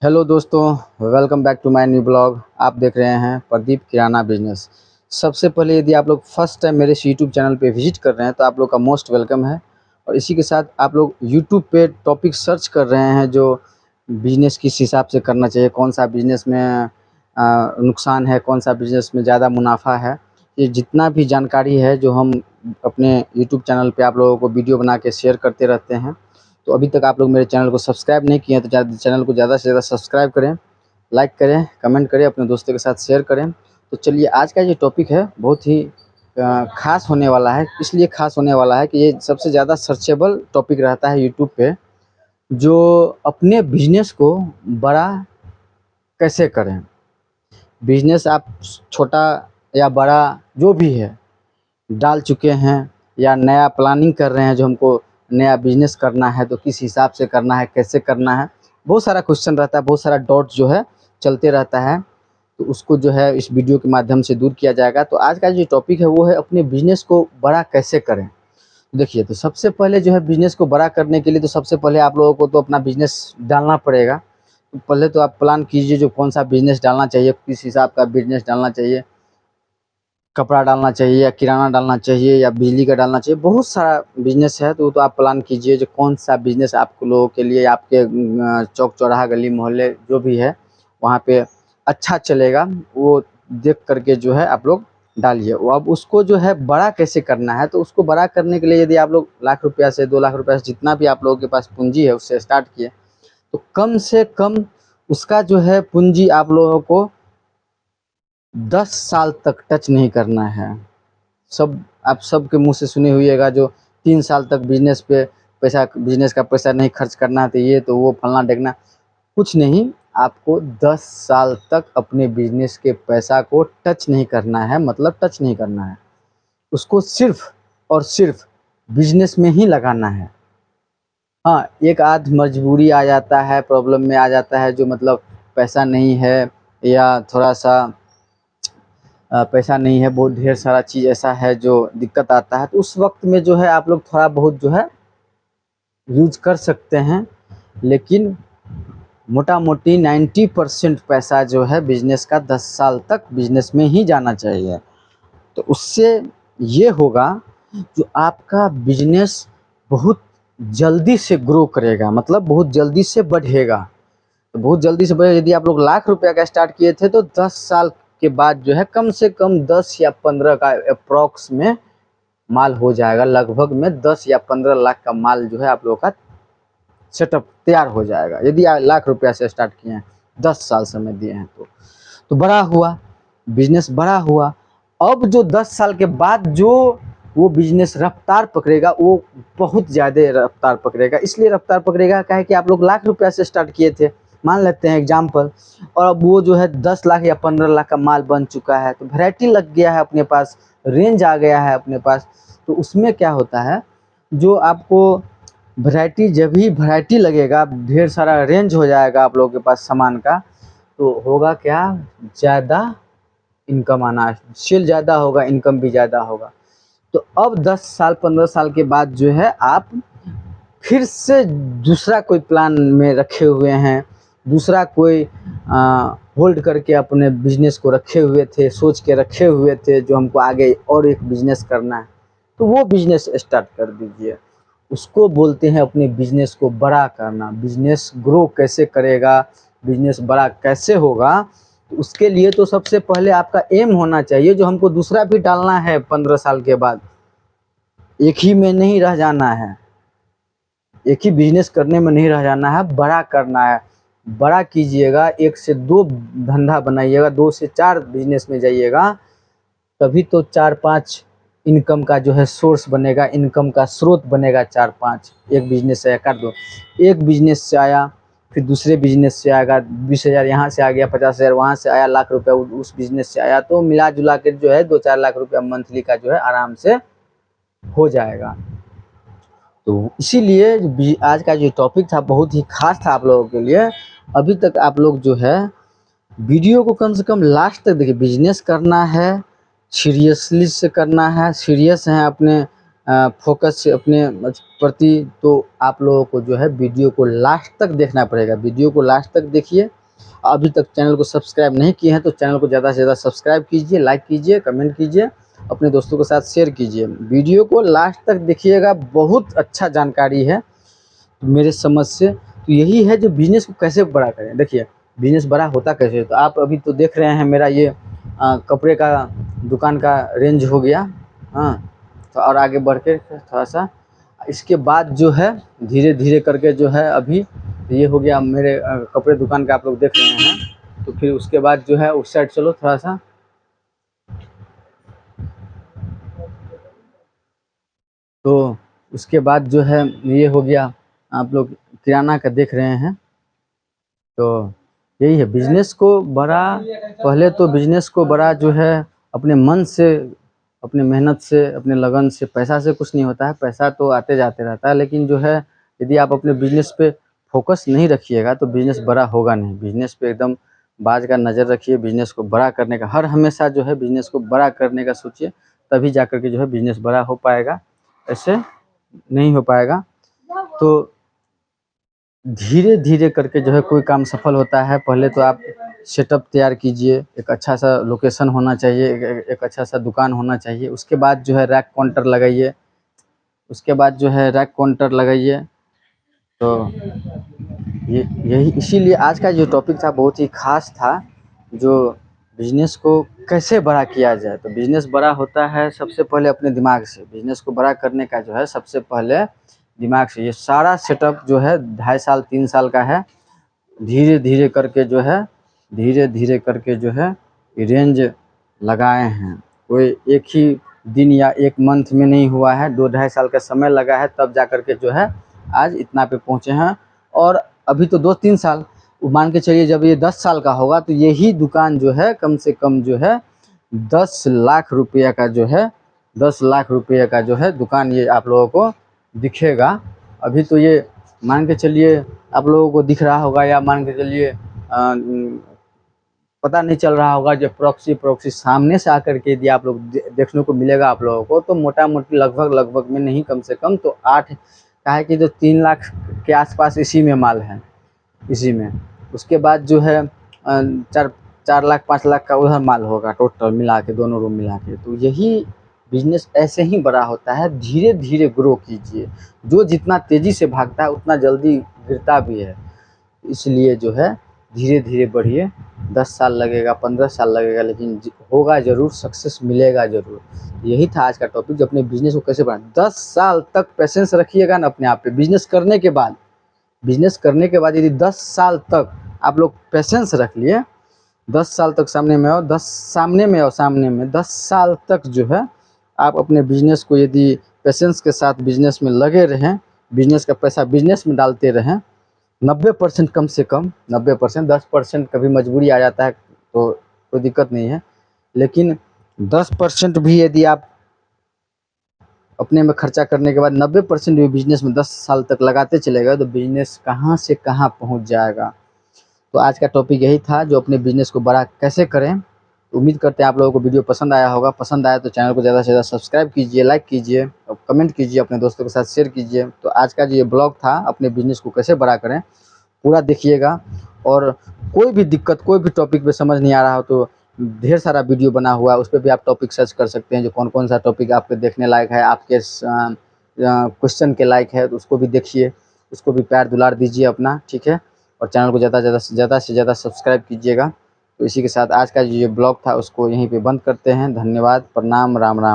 Hello दोस्तों, welcome back to my new blog. आप देख रहे हैं प्रदीप किराना बिजनेस। सबसे पहले यदि आप लोग फर्स्ट टाइम मेरे इस यूट्यूब चैनल पे विजिट कर रहे हैं तो आप लोग का मोस्ट वेलकम है। और इसी के साथ आप लोग यूट्यूब पे टॉपिक सर्च कर रहे हैं जो बिजनेस किस हिसाब से करना चाहिए, कौन सा बिजनेस में नुकसान है, कौन सा बिजनेस में ज़्यादा मुनाफा है। ये जितना भी जानकारी है जो हम अपने यूट्यूब चैनल पे आप लोगों को वीडियो बना के शेयर करते रहते हैं। तो अभी तक आप लोग मेरे चैनल को सब्सक्राइब नहीं किए हैं तो चैनल को ज़्यादा से ज़्यादा सब्सक्राइब करें, लाइक करें, कमेंट करें, अपने दोस्तों के साथ शेयर करें। तो चलिए, आज का ये टॉपिक है बहुत ही ख़ास होने वाला है। इसलिए ख़ास होने वाला है कि ये सबसे ज़्यादा सर्चेबल टॉपिक रहता है यूट्यूब पे, जो अपने बिजनेस को बड़ा कैसे करें। बिजनेस आप छोटा या बड़ा जो भी है डाल चुके हैं या नया प्लानिंग कर रहे हैं, जो हमको नया बिजनेस करना है तो किस हिसाब से करना है, कैसे करना है, बहुत सारा क्वेश्चन रहता है, बहुत सारा डाउट जो है चलते रहता है। तो उसको जो है इस वीडियो के माध्यम से दूर किया जाएगा। तो आज का जो टॉपिक है वो है अपने बिजनेस को बड़ा कैसे करें। देखिए, तो सबसे पहले जो है बिजनेस को बड़ा करने के लिए तो सबसे पहले आप लोगों को तो अपना बिजनेस डालना पड़ेगा। तो पहले तो आप प्लान कीजिए जो कौन सा बिजनेस डालना चाहिए, किस हिसाब का बिजनेस डालना चाहिए। कपड़ा डालना चाहिए या किराना डालना चाहिए या बिजली का डालना चाहिए, बहुत सारा बिजनेस है। तो आप प्लान कीजिए जो कौन सा बिजनेस आप लोगों के लिए, आपके चौक चौराहा गली मोहल्ले जो भी है वहाँ पे अच्छा चलेगा, वो देख करके जो है आप लोग डालिए। वो अब उसको जो है बड़ा कैसे करना है, तो उसको बड़ा करने के लिए यदि आप लोग लाख रुपया से 2 लाख रुपया से जितना भी आप लोगों के पास पूंजी है उससे स्टार्ट किए, तो कम से कम उसका जो है पूंजी आप लोगों को 10 साल तक टच नहीं करना है। सब आप सबके मुंह से सुने होइएगा जो 3 साल तक बिजनेस का पैसा नहीं खर्च करना है, तो ये तो वो फलना ढेकना। कुछ नहीं, आपको 10 साल तक अपने बिजनेस के पैसा को टच नहीं करना है, मतलब टच नहीं करना है। उसको सिर्फ और सिर्फ बिजनेस में ही लगाना है। हाँ, एक आध मजबूरी आ जाता है, प्रॉब्लम में आ जाता है, जो मतलब पैसा नहीं है या थोड़ा सा पैसा नहीं है, बहुत ढेर सारा चीज़ ऐसा है जो दिक्कत आता है, तो उस वक्त में जो है आप लोग थोड़ा बहुत जो है यूज कर सकते हैं। लेकिन मोटा मोटी 90% पैसा जो है बिजनेस का 10 साल तक बिजनेस में ही जाना चाहिए। तो उससे ये होगा जो आपका बिजनेस बहुत जल्दी से ग्रो करेगा, मतलब बहुत जल्दी से बढ़ेगा। तो बहुत जल्दी से बढ़ेगा। यदि आप लोग लाख रुपया का स्टार्ट किए थे तो 10 साल के बाद जो है कम से कम 10 या 15 का अप्रॉक्स में माल हो जाएगा। लगभग में 10 या 15 लाख का माल जो है आप लोगों का सेटअप तैयार हो जाएगा। यदि आप लाख रुपया से स्टार्ट किए हैं, 10 साल समय दिए हैं, तो बड़ा हुआ, बिजनेस बड़ा हुआ। अब जो 10 साल के बाद जो वो बिजनेस रफ्तार पकड़ेगा, वो बहुत ज़्यादा रफ्तार पकड़ेगा। इसलिए रफ्तार पकड़ेगा क्या है कि आप लोग लाख रुपया से स्टार्ट किए थे, मान लेते हैं एग्जाम्पल, और अब वो जो है 10 लाख या 15 लाख का माल बन चुका है। तो वैरायटी लग गया है अपने पास, रेंज आ गया है अपने पास। तो उसमें क्या होता है, जो आपको वैरायटी, जब भी वैरायटी लगेगा, ढेर सारा रेंज हो जाएगा आप लोगों के पास सामान का, तो होगा क्या, ज़्यादा इनकम आना, सेल ज़्यादा होगा, इनकम भी ज़्यादा होगा। तो अब 10 साल 15 साल के बाद जो है आप फिर से दूसरा कोई प्लान में रखे हुए हैं, दूसरा कोई होल्ड करके अपने बिजनेस को रखे हुए थे, सोच के रखे हुए थे जो हमको आगे और एक बिजनेस करना है, तो वो बिजनेस स्टार्ट कर दीजिए। उसको बोलते हैं अपने बिजनेस को बड़ा करना। बिजनेस ग्रो कैसे करेगा, बिजनेस बड़ा कैसे होगा, तो उसके लिए तो सबसे पहले आपका एम होना चाहिए जो हमको दूसरा भी डालना है 15 साल के बाद। एक ही में नहीं रह जाना है, एक ही बिजनेस करने में नहीं रह जाना है, बड़ा करना है। बड़ा कीजिएगा, 1 से 2 धंधा बनाइएगा, 2 से 4 बिजनेस में जाइएगा, तभी तो 4-5 इनकम का जो है सोर्स बनेगा, इनकम का स्रोत बनेगा। 4-5 एक बिजनेस से कर दो, एक बिजनेस से आया, फिर दूसरे बिजनेस से आएगा, 20,000 यहाँ से आ गया, 50,000 वहाँ से आया, लाख रुपया उस बिजनेस से आया, तो मिला जुला कर जो है 2-4 लाख रुपया मंथली का जो है आराम से हो जाएगा। तो इसीलिए आज का जो टॉपिक था बहुत ही खास था आप लोगों के लिए। अभी तक आप लोग जो है वीडियो को कम से कम लास्ट तक देखिए। बिजनेस करना है, सीरियसली से करना है, सीरियस हैं अपने फोकस से अपने प्रति, तो आप लोगों को जो है वीडियो को लास्ट तक देखना पड़ेगा। वीडियो को लास्ट तक देखिए। अभी तक चैनल को सब्सक्राइब नहीं किए हैं तो चैनल को ज़्यादा से ज़्यादा सब्सक्राइब कीजिए, लाइक कीजिए, कमेंट कीजिए, अपने दोस्तों के साथ शेयर कीजिए। वीडियो को लास्ट तक देखिएगा, बहुत अच्छा जानकारी है मेरे समझ से। तो यही है जो बिज़नेस को कैसे बड़ा करें। देखिए बिज़नेस बड़ा होता कैसे है, तो आप अभी तो देख रहे हैं मेरा ये कपड़े का दुकान का रेंज हो गया। हाँ, तो और आगे बढ़ के थोड़ा सा इसके बाद जो है धीरे धीरे करके जो है अभी ये हो गया मेरे कपड़े दुकान का, आप लोग देख रहे हैं। तो फिर उसके बाद जो है उस साइड चलो थोड़ा सा। तो उसके बाद जो है ये हो गया, आप लोग किराना का देख रहे हैं। तो यही है बिज़नेस को बड़ा। पहले तो बिज़नेस को बड़ा जो है अपने मन से, अपने मेहनत से, अपने लगन से, पैसा से कुछ नहीं होता है। पैसा तो आते जाते रहता है, लेकिन जो है यदि आप अपने बिज़नेस पे फोकस नहीं रखिएगा तो बिज़नेस बड़ा होगा नहीं। बिज़नेस पे एकदम बाज का नज़र रखिए। बिज़नेस को बड़ा करने का हर हमेशा जो है बिज़नेस को बड़ा करने का सोचिए, तभी जा कर के जो है बिज़नेस बड़ा हो पाएगा, ऐसे नहीं हो पाएगा। तो धीरे धीरे करके जो है कोई काम सफल होता है। पहले तो आप सेटअप तैयार कीजिए, एक अच्छा सा लोकेशन होना चाहिए, एक अच्छा सा दुकान होना चाहिए। उसके बाद जो है रैक काउंटर लगाइए, उसके बाद जो है रैक काउंटर लगाइए। तो ये यही इसीलिए आज का जो टॉपिक था बहुत ही खास था, जो बिज़नेस को कैसे बड़ा किया जाए। तो बिज़नेस बड़ा होता है सबसे पहले अपने दिमाग से। बिज़नेस को बड़ा करने का जो है सबसे पहले दिमाग से। ये सारा सेटअप जो है 2.5 साल 3 साल का है। धीरे धीरे करके जो है, धीरे धीरे करके जो है रेंज लगाए हैं। कोई एक ही दिन या एक मंथ में नहीं हुआ है, 2-2.5 साल का समय लगा है, तब जा कर के जो है आज इतना पे पहुँचे हैं। और अभी तो 2-3 साल मान के चलिए, जब ये 10 साल का होगा तो यही दुकान जो है कम से कम जो है 10 लाख रुपये का जो है 10 लाख रुपये का जो है दुकान ये आप लोगों को दिखेगा। अभी तो ये मान के चलिए आप लोगों को दिख रहा होगा, या मान के चलिए पता नहीं चल रहा होगा। जो प्रॉक्सी सामने से आकर के यदि आप लोग देखने को मिलेगा आप लोगों को, तो मोटा मोटी लगभग में नहीं, कम से कम तो 8 का है कि जो 3 लाख के आसपास इसी में माल है, इसी में। उसके बाद जो है 4 लाख 5 लाख का उधर माल होगा, टोटल मिला के, दोनों रूम मिला के। तो यही बिजनेस ऐसे ही बड़ा होता है। धीरे धीरे ग्रो कीजिए। जो जितना तेज़ी से भागता है उतना जल्दी गिरता भी है। इसलिए जो है धीरे धीरे बढ़िए। 10 साल लगेगा, 15 साल लगेगा, लेकिन होगा ज़रूर, सक्सेस मिलेगा ज़रूर। यही था आज का टॉपिक, जो अपने बिजनेस को कैसे बढ़ाएं। 10 साल तक पेशेंस रखिएगा ना अपने आप पे। बिजनेस करने के बाद यदि 10 साल तक आप लोग पेशेंस रख लिए, 10 साल तक सामने में आओ, 10 साल तक जो है आप अपने बिजनेस को यदि पेशेंस के साथ बिजनेस में लगे रहें, बिजनेस का पैसा बिजनेस में डालते रहें, 90% कम से कम 90%, 10% कभी मजबूरी आ जाता है तो कोई दिक्कत नहीं है, लेकिन 10% भी यदि आप अपने में खर्चा करने के बाद 90% भी बिजनेस में 10 साल तक लगाते चले गए, तो बिजनेस कहाँ से कहाँ पहुँच जाएगा। तो आज का टॉपिक यही था, जो अपने बिजनेस को बड़ा कैसे करें। उम्मीद करते हैं आप लोगों को वीडियो पसंद आया होगा। पसंद आया तो चैनल को ज़्यादा से ज़्यादा सब्सक्राइब कीजिए, लाइक कीजिए और कमेंट कीजिए, अपने दोस्तों के साथ शेयर कीजिए। तो आज का जो ये ब्लॉग था, अपने बिजनेस को कैसे बड़ा करें, पूरा देखिएगा। और कोई भी दिक्कत, कोई भी टॉपिक पे समझ नहीं आ रहा हो तो ढेर सारा वीडियो बना हुआ है, उस पर भी आप टॉपिक सर्च कर सकते हैं। जो कौन कौन सा टॉपिक आपके देखने लायक है, आपके क्वेश्चन के लायक है, तो उसको भी देखिए, उसको भी प्यार दुलार दीजिए अपना, ठीक है। और चैनल को ज़्यादा से ज़्यादा सब्सक्राइब कीजिएगा। तो इसी के साथ आज का जो ये ब्लॉग था उसको यहीं पे बंद करते हैं। धन्यवाद, प्रणाम, राम राम।